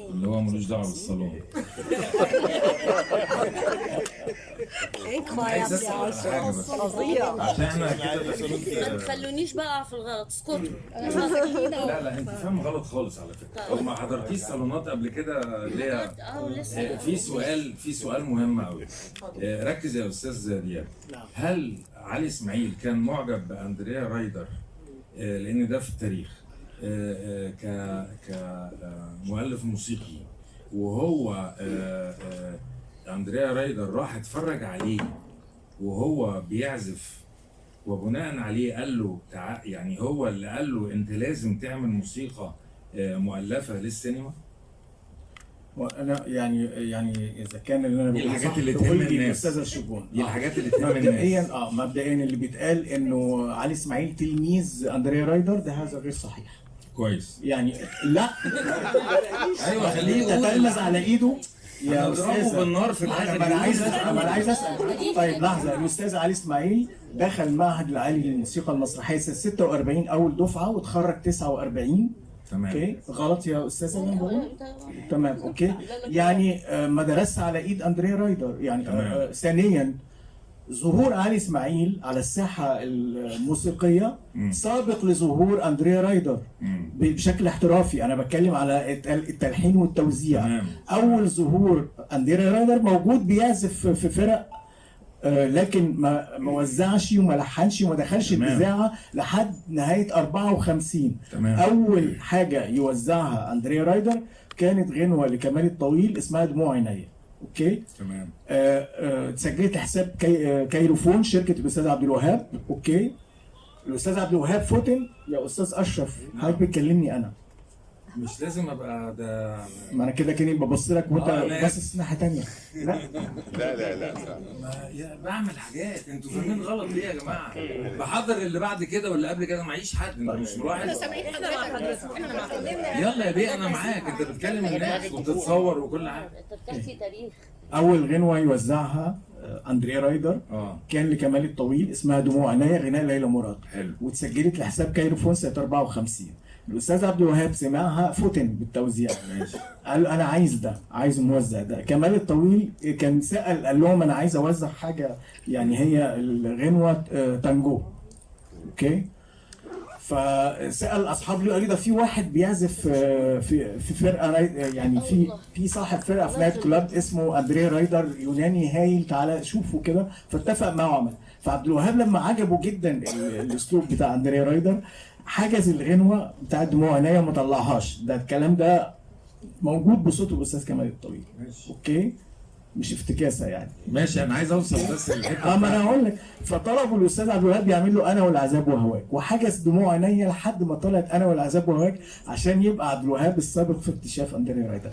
اللي هو ملوش دعوه بالصالون. عايز اسال على حاجه بس عشان احنا كده ما تخلونيش بقع في الغلط، اسكتوا. لا لا انت فاهم غلط خالص على فكره. لو ما حضرتيش صالونات قبل كده ليه؟ لسه في سؤال مهم قوي. ركز يا استاذ دياب. هل علي اسماعيل كان معجب باندريا رايدر لان ده في التاريخ كمؤلف موسيقي، وهو اندريا رايدر راح اتفرج عليه وهو بيعزف، وبناء عليه قال له يعني هو اللي قال له انت لازم تعمل موسيقى مؤلفه للسينما؟ وانا يعني اذا كان اللي انا دي بقوله الحاجات صح اللي تهم تقول لي الناس. استاذ الشجون. دي الحاجات اللي تهم الناس. مبدئيا اللي بيتقال انه علي اسماعيل تلميذ اندريا رايدر، ده هذا غير صحيح. كويس. يعني لا ايوه خليه يقول. تتلمذ على ايده يا اضربه استاذ. بالنار في الاخر. ما انا عايز اسال. طيب لحظه، الاستاذ علي اسماعيل دخل المعهد العالي للموسيقى المسرحيه سنه 46 اول دفعه وتخرج 49. تمام. اوكي غلط يا استاذ اللي انا بقوله؟ تمام اوكي. يعني ما درسش على ايد اندريا رايدر يعني. ثانيا ظهور علي اسماعيل على الساحه الموسيقيه سابق لظهور اندريا رايدر بشكل احترافي. انا بتكلم على التلحين والتوزيع. اول ظهور اندريا رايدر موجود بيعزف في فرق، لكن ما وزعش وما لحنش وما دخلش الاذاعه لحد نهايه 54. تمام. اول حاجه يوزعها اندريا رايدر كانت غنوه لكمال الطويل اسمها دموع عينيا. اوكي تمام. اتسجلت حساب كايروفون شركه الاستاذ عبد الوهاب. اوكي. الاستاذ عبد الوهاب فتن يا استاذ اشرف. حضرتك بتكلمني انا، مش لازم ابقى ده. ما انا كده كاني ببص لك وانت باصص ناحيه ثانيه. لا لا بعمل حاجات انتوا فاهمين غلط ليه يا جماعه؟ بحضر اللي بعد كده واللي قبل كده، معيش حد. انت مش ملاحظ؟ يلا يا بيه انا معاك. انت بتكلم الناس وبتتصور وكل حاجه. انت بتحكي تاريخ. اول غنوه يوزعها اندريا رايدر كان لكمال الطويل اسمها دموع عينيا، غناء ليلى مراد. حلو. واتسجلت لحساب كايروفون سنه 54. الاستاذ عبد الوهاب سمعها فتن بالتوزيع. ماشي. قال انا عايز ده، عايز موزع ده. كمال الطويل كان سال قال لهم انا عايز اوزع حاجه يعني هي الغنوه تانجو. اوكي. فسال اصحاب له، قال لي ده في واحد بيعزف في فرقه يعني في صاحب فرقه في نايت كلاب اسمه اندريا رايدر يوناني هايل، تعالى شوفه كده. فاتفق معه وعمل. فعبد الوهاب لما عجبه جدا الاسلوب بتاع اندريا رايدر حجز الغنوه بتاعت دموع عينيا وما طلعهاش. ده الكلام ده موجود بصوت الاستاذ كمال الطويل. ماشي. اوكي. مش افتكاسه يعني. ماشي. انا عايز اوصل بس للحته. ما انا هقول لك. فطلبوا الاستاذ عبد الوهاب يعمل له انا والعذاب وهواك، وحجز دموع عينيا لحد ما طلعت انا والعذاب وهواك عشان يبقى عبد الوهاب السابق في اكتشاف اندريا رايدر.